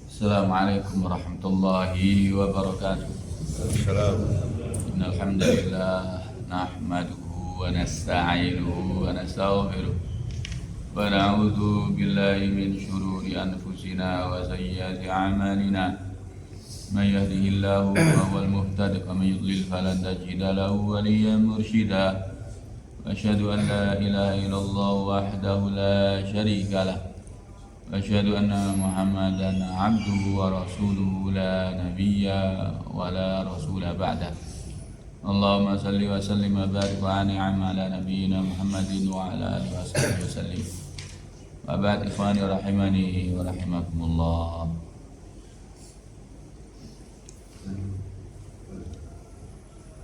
Assalamualaikum warahmatullahi wabarakatuh. Innal hamdalillah nahmaduhu wa nasta'inuhu wa nastaghfiruh wa na'udzu billahi min shururi anfusina wa sayyiati a'malina. May yahdihillahu fahuwal muhtadi wa may yudlil falan tajida lahu waliyyan mursyida. Wa asyhadu an la ilaha illallah wahdahu la syarika lah. Asyhadu anna Muhammadan abduhu wa rasuluhu la nabiyya wa la rasula ba'dah. Allahumma salli wa sallim wa barik wa an'am ala nabiyyina Muhammadin wa ala alihi wa sahbihi wa sallim. Wa ba'd, ikhwani rahimani wa rahimakumullah.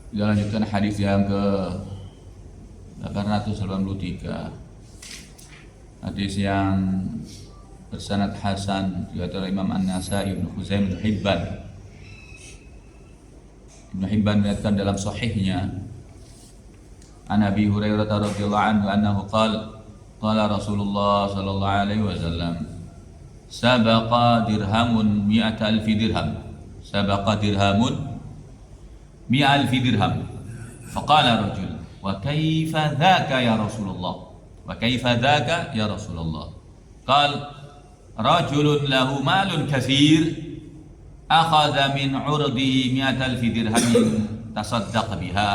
Kita lanjutkan hadis yang ke 883. Hadis yang bersanad hasan riwayat Imam An-Nasa'i, Ibnu Khuzaimah, Ibnu Hibban. Ibnu Hibban meriwayatkan dalam sahihnya an Abi Hurairah radhiyallahu anhu annahu qala qala Rasulullah sallallahu alaihi wasallam sabaqa dirhamun mi'ata alfi dirham sabaqa dirhamun mi'ata alfi dirham faqala rajul wa kaifa dhaka ya Rasulullah wa kaifa dhaka ya Rasulullah qala rajulun lahu malun katsir akhadha min 'urdihi mi'ata alfi dirhamin tasaddaq biha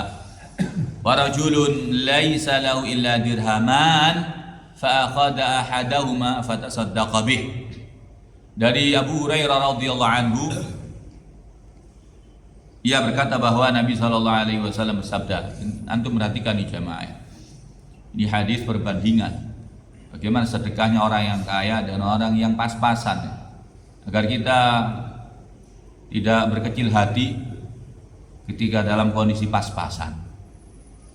wa rajulun laysa lahu illa dirhaman fa akhadha ahadahuma fatasaddaqa bih. Dari Abu Hurairah radhiyallahu anhu, ia berkata bahwa Nabi sallallahu alaihi wasallam bersabda, antum perhatikan nih jamaah, ini hadis perbandingan bagaimana sedekahnya orang yang kaya dan orang yang pas-pasan, agar kita tidak berkecil hati ketika dalam kondisi pas-pasan.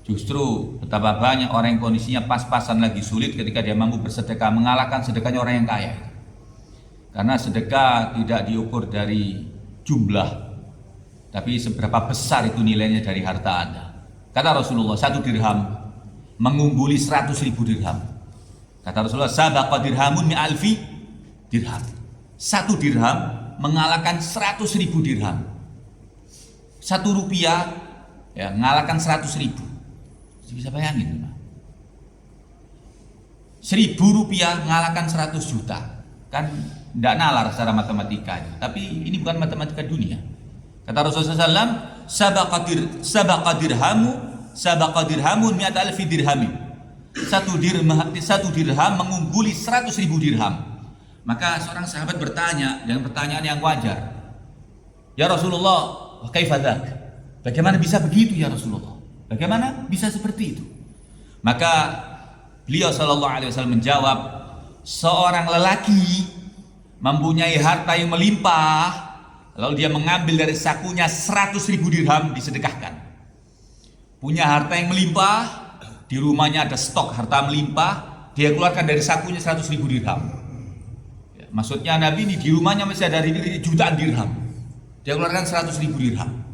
Justru betapa banyak orang yang kondisinya pas-pasan lagi sulit ketika dia mampu bersedekah, mengalahkan sedekahnya orang yang kaya. Karena sedekah tidak diukur dari jumlah, tapi seberapa besar itu nilainya dari harta Anda. Kata Rasulullah, 1 dirham mengungguli 100.000 dirham. Kata Rasulullah, sabaqa dirhamun mi alfi dirham. 1 dirham mengalahkan 100.000 dirham. 1 rupiah ya mengalahkan 100.000. Bisa bayangin, 1.000 rupiah mengalahkan 100 juta. Kan tidak nalar secara matematikanya, tapi ini bukan matematika dunia. Kata Rasulullah SAW, sabaqa dirhamun mi'ata alfi dirhamin. 1 dirham mengungguli 100.000 dirham. Maka seorang sahabat bertanya dengan pertanyaan yang wajar, ya Rasulullah, wa kaifa dzak? Bagaimana bisa begitu ya Rasulullah? Bagaimana bisa seperti itu? Maka beliau sallallahu alaihi wasallam menjawab, seorang lelaki mempunyai harta yang melimpah, lalu dia mengambil dari sakunya 100.000 dirham disedekahkan. Punya harta yang melimpah, di rumahnya ada stok harta melimpah, dia keluarkan dari sakunya 100.000 dirham. Ya, maksudnya Nabi ini di rumahnya masih ada jutaan dirham, dia keluarkan 100.000 dirham.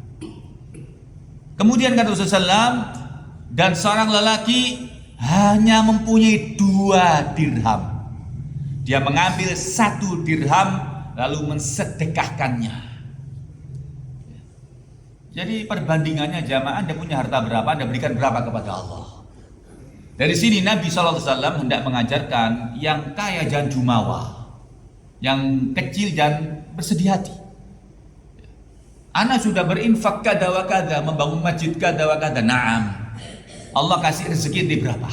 Kemudian kata Rasulullah SAW, dan seorang lelaki hanya mempunyai 2 dirham. Dia mengambil 1 dirham lalu mensedekahkannya. Jadi perbandingannya jamaah, Anda punya harta berapa, Anda berikan berapa kepada Allah. Dari sini Nabi SAW hendak mengajarkan yang kaya jangan jumawa, yang kecil jangan bersedih hati. Ana sudah berinfak kada wa kada, membangun masjid kada wa kada. Naam, Allah kasih rezeki di berapa?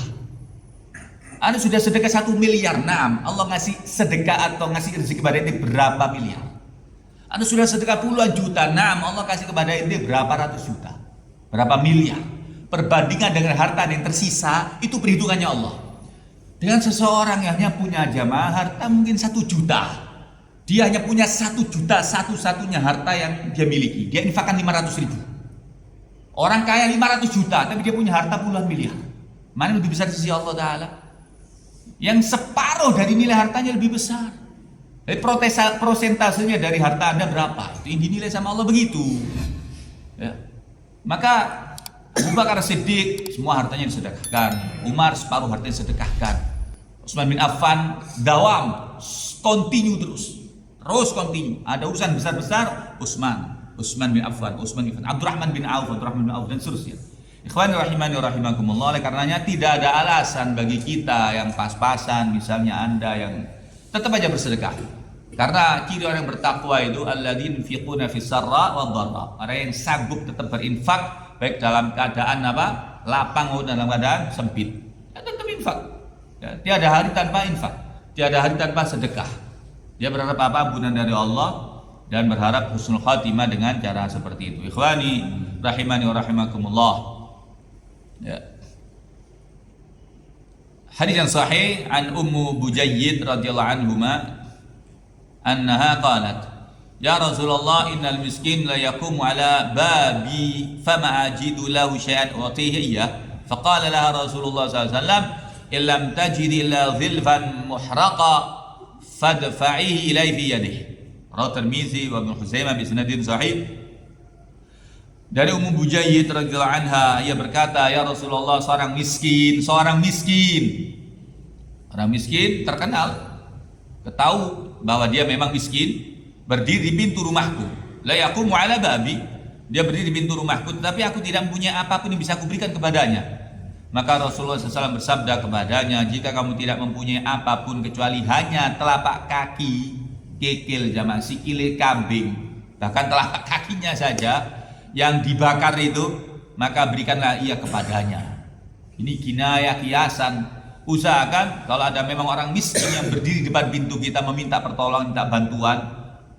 Ana sudah sedekah 1 miliar. Naam, Allah ngasih sedekah atau ngasih rezeki kepada ente berapa miliar? Ana sudah sedekah puluhan juta. Naam, Allah kasih kepada ente berapa ratus juta? Berapa miliar? Perbandingan dengan harta yang tersisa itu perhitungannya Allah. Dengan seseorang yang hanya punya jamaah harta mungkin 1 juta. Dia hanya punya 1 juta, satu-satunya harta yang dia miliki. Dia infakkan 500.000. Orang kaya 500 juta, tapi dia punya harta puluhan miliar. Mana yang lebih besar di sisi Allah Ta'ala? Yang separuh dari nilai hartanya lebih besar. Jadi prosentasenya dari harta Anda berapa? Itu yang dinilai sama Allah begitu. Ya. Maka Abu Bakar Siddiq semua hartanya disedekahkan. Umar separuh hartanya disedekahkan. Utsman bin Affan dawam continue terus continue. Ada urusan besar-besar, Utsman bin Affan, Abdurrahman bin Auf dan seterusnya. Ikhwani rahimani wa rahimakumullah. Oleh karenanya tidak ada alasan bagi kita yang pas-pasan, misalnya Anda yang tetap aja bersedekah. Karena ciri orang yang bertakwa itu alladzina yunfiquna fis sarra wad dharra. Orang yang sanggup tetap berinfak baik dalam keadaan lapang maupun dalam keadaan sempit. Ya, tetap infak. Ya, tiada hari tanpa infak, tiada hari tanpa sedekah. Dia berharap ampunan dari Allah dan berharap husnul khatimah dengan cara seperti itu. Ikhwani rahimani wa rahimakumullah. Ya. Hadis yang sahih an Ummu Bujayyid radhiyallahu anhuma annaha qalat ya Rasulullah innal miskin la yaqumu ala babi fama ajidu lahu syai'an utihi iyyah faqala laha Rasulullah sallallahu alaihi wasallam illam tajid illa dhilfan muhraqa fadfa'ihi ilayhi fi yadihi rawahu Tirmizi wa Ibnu Khuzaimah bi sanadin sahih. Dari Ummu Bujayyid radhiyallahu anha, ia berkata, ya Rasulullah, orang miskin terkenal, ketahui bahwa dia memang miskin, berdiri di pintu rumahku. La yaqumu ala babi, dia berdiri di pintu rumahku, tetapi aku tidak mempunyai apapun yang bisa aku berikan kepadanya. Maka Rasulullah SAW bersabda kepadanya, jika kamu tidak mempunyai apapun kecuali hanya telapak kaki, kekil jamaah sikile kambing, bahkan telapak kakinya saja yang dibakar itu, maka berikanlah ia kepadanya. Ini kinayah kiasan. Usahakan kalau ada memang orang miskin yang berdiri di depan pintu kita meminta pertolongan, minta bantuan,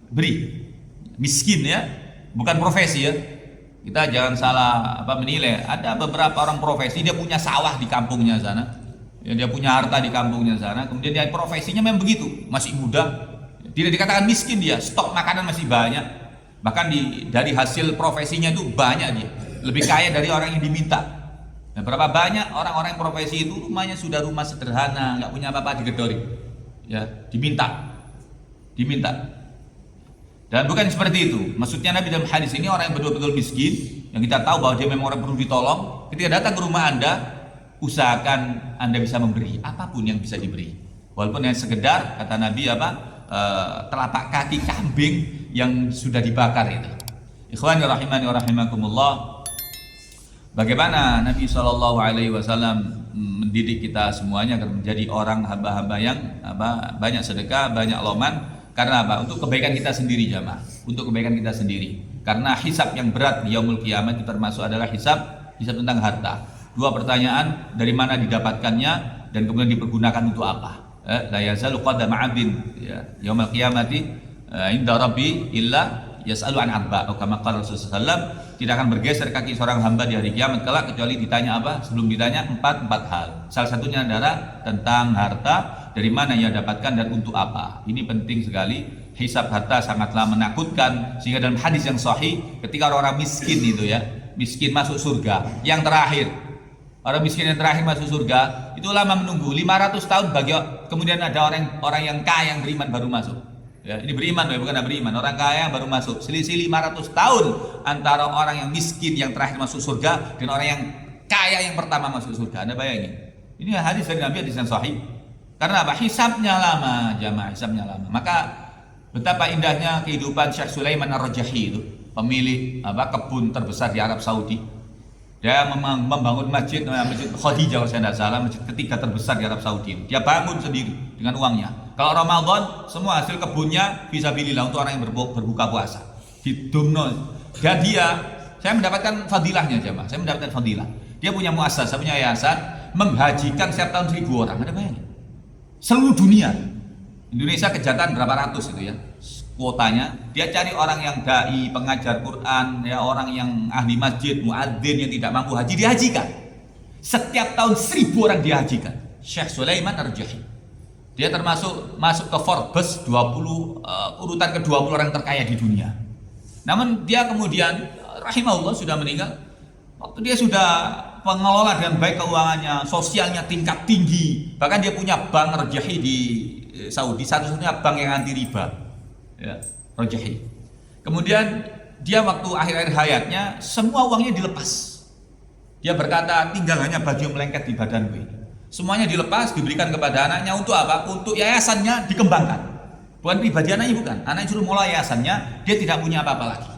beri. Miskin ya, bukan profesi ya. Kita jangan salah menilai. Ada beberapa orang profesi, dia punya sawah di kampungnya sana, ya, dia punya harta di kampungnya sana, kemudian dia profesinya memang begitu, masih muda, tidak dikatakan miskin dia, stok makanan masih banyak. Bahkan dari hasil profesinya itu banyak dia, lebih kaya dari orang yang diminta. Nah, berapa banyak orang-orang yang profesi itu rumahnya sudah rumah sederhana, nggak punya apa-apa, digedori, ya, diminta. Dan bukan seperti itu. Maksudnya Nabi dalam hadis ini orang yang betul-betul miskin, yang kita tahu bahwa dia memang orang perlu ditolong. Ketika datang ke rumah Anda, usahakan Anda bisa memberi apapun yang bisa diberi, walaupun yang sekedar kata Nabi telapak kaki kambing yang sudah dibakar itu. Ikhwani rahimani wa rahimakumullah. Bagaimana Nabi SAW mendidik kita semuanya agar menjadi orang hamba-hamba yang banyak sedekah, banyak loman. Karena apa? Untuk kebaikan kita sendiri jamaah. Untuk kebaikan kita sendiri. Karena hisab yang berat di yaumul qiyamah itu termasuk adalah hisab tentang harta. Dua pertanyaan, dari mana didapatkannya dan kemudian dipergunakan untuk apa? La yazalu qadama 'abdin ya yaumil qiyamati inda rabbi illa yas'alu an arba', atau kama qala Rasulullah sallallahu, tidak akan bergeser kaki seorang hamba di hari kiamat kelak kecuali ditanya apa? Sebelum ditanya empat hal. Salah satunya adalah tentang harta, dari mana ia dapatkan dan untuk apa. Ini penting sekali. Hisab harta sangatlah menakutkan, sehingga dalam hadis yang sahih ketika orang miskin itu ya, miskin masuk surga yang terakhir, orang miskin yang terakhir masuk surga itu lama menunggu 500 tahun bagi, kemudian ada orang yang kaya yang beriman baru masuk. Ya, ini beriman ya, bukan beriman. Orang kaya yang baru masuk. Selisih 500 tahun antara orang yang miskin yang terakhir masuk surga dan orang yang kaya yang pertama masuk surga. Anda bayangin. Ini hadis dari Nabi, hadis yang sahih. Karena apa? Hisabnya lama, jamaah, hisabnya lama. Maka betapa indahnya kehidupan Syekh Sulaiman Ar-Rajahi itu, pemilik kebun terbesar di Arab Saudi. Dia membangun masjid Khadijah, kalau saya tidak salah, masjid ketiga terbesar di Arab Saudi. Dia bangun sendiri dengan uangnya. Kalau Ramadan, semua hasil kebunnya fisabilillah untuk orang yang berbuka puasa. Hidumno. Dan saya mendapatkan fadilahnya jemaah. Saya mendapatkan fadilah. Dia punya muassasah, punya yayasan, menghajikan setiap tahun 1.000 orang. Ada bayangin? Seluruh dunia. Indonesia kejahatan berapa ratus itu ya kuotanya. Dia cari orang yang dai, pengajar Quran, ya, orang yang ahli masjid, muadzin yang tidak mampu haji, dihajikan. Setiap tahun 1.000 orang dihajikan. Syekh Sulaiman Ar-Rajahi. Dia masuk ke Forbes 20 urutan ke-20 orang terkaya di dunia. Namun dia kemudian rahimahullah sudah meninggal. Waktu dia sudah pengelola dengan baik keuangannya, sosialnya tingkat tinggi. Bahkan dia punya bank Rajahi di Saudi, satu-satunya bank yang anti riba. Ya, Rajahi. Kemudian dia waktu akhir-akhir hayatnya semua uangnya dilepas. Dia berkata, tinggal hanya baju yang melengket di badanku ini. Semuanya dilepas, diberikan kepada anaknya untuk apa? Untuk yayasannya dikembangkan. Bukan pribadi anaknya, bukan. Anaknya suruh mulai yayasannya, dia tidak punya apa-apa lagi.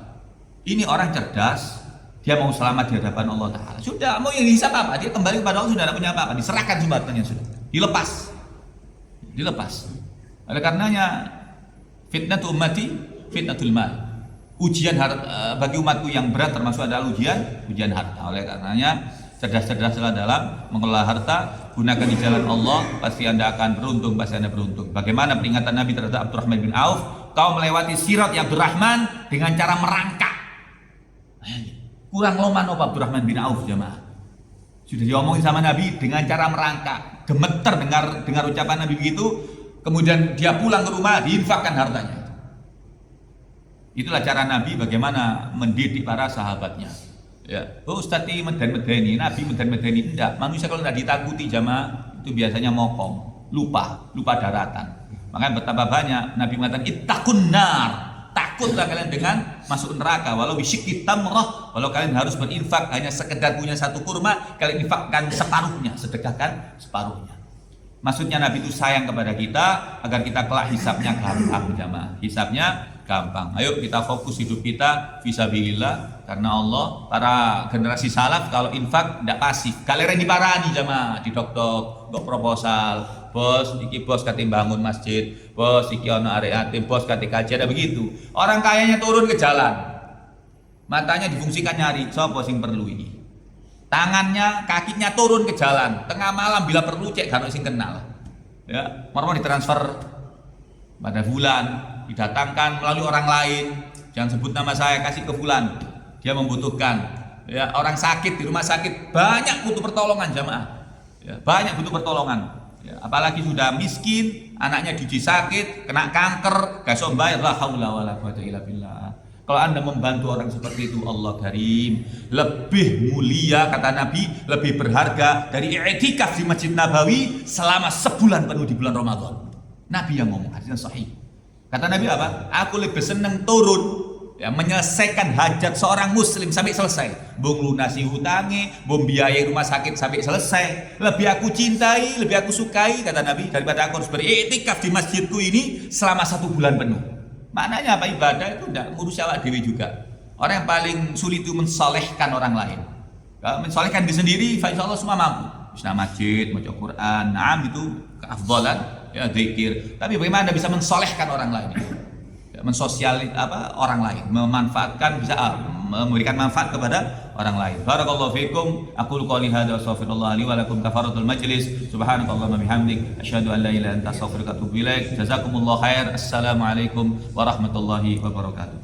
Ini orang cerdas, dia mau selamat di hadapan Allah Ta'ala. Sudah, mau yang dihisap apa? Dia kembali kepada Allah, sudah tidak punya apa-apa. Diserahkan semua hartanya, sudah. Dilepas. Oleh karenanya, fitnatu ummati, fitnatul mal. Ujian bagi umatku yang berat termasuk adalah ujian harta. Oleh karenanya, cerdas-cerdaslah dalam mengelola harta, gunakan di jalan Allah, pasti Anda akan beruntung, pasti Anda beruntung. Bagaimana peringatan Nabi terhadap Abdurrahman bin Auf? Kau melewati sirat ya Abdurrahman dengan cara merangkak. Kurang loman apa Abdurrahman bin Auf, jemaah. Sudah diomongin sama Nabi dengan cara merangkak. Gemeter dengar ucapan Nabi begitu, kemudian dia pulang ke rumah, diinfakkan hartanya. Itulah cara Nabi bagaimana mendidik para sahabatnya. Ya, Ustaz ini meden-medeni, Nabi meden-medeni, enggak. Manusia kalau tidak ditakuti jamaah itu biasanya mokong, lupa daratan. Makanya betapa banyak Nabi mengatakan ittaqun nar, takutlah kalian dengan masuk neraka walau bisyikki tamrah, walau kalian harus berinfak hanya sekedar punya satu kurma, kalian infakkan separuhnya, sedekahkan separuhnya. Maksudnya Nabi itu sayang kepada kita agar kita kelak hisabnya gampang jamaah, hisabnya gampang. Ayo kita fokus hidup kita fisabilillah karena Allah. Para generasi salaf kalau infak tidak pasif, kalian diparani jamaah, didok-dok, nggak proposal, bos iki bos kate bangun masjid, bos iki ono arek yatim, bos kate kaji, ada begitu. Orang kayanya turun ke jalan, matanya difungsikan nyari sapa sing perlu ini, tangannya kakinya turun ke jalan tengah malam bila perlu cek gak ono sing kenal ya, mau ditransfer pada bulan, didatangkan melalui orang lain, jangan sebut nama saya, kasih ke fulan, dia membutuhkan ya. Orang sakit di rumah sakit banyak butuh pertolongan jamaah ya, banyak butuh pertolongan ya. Apalagi sudah miskin, anaknya gigi sakit, kena kanker, gak iso bayar, la haula wala quwata illa billah. Kalau Anda membantu orang seperti itu, Allah Karim, lebih mulia kata Nabi, lebih berharga dari i'tikaf di Masjid Nabawi selama sebulan penuh di bulan Ramadan. Nabi yang ngomong, hadisnya sahih. Kata Nabi apa? Aku lebih senang turun ya, menyelesaikan hajat seorang muslim sampai selesai, bung lunasi hutangnya, bung biayai rumah sakit sampai selesai, lebih aku cintai, lebih aku sukai kata Nabi daripada aku harus beriktikaf di masjidku ini selama 1 bulan penuh. Maknanya apa? Ibadah itu tidak ngurus awak dewi juga. Orang yang paling sulit itu mensolehkan orang lain. Kalau mensolehkan diri sendiri, insya Allah semua mampu. Bisa masjid, baca Quran, itu keafdalan, ya zikir. Tapi bagaimana Anda bisa mensolehkan orang lain? Orang lain, memanfaatkan, bisa memberikan manfaat kepada orang lain. Barakallahu fiikum, aqulu qouli hadza wa astaghfirullah li wa lakum kafaratul majlis. Subhanakallahumma bihamdik, asyhadu an la ilaha illa anta astaghfiruka wa atubu ilaik. Jazakumullahu khair. Assalamualaikum warahmatullahi wabarakatuh.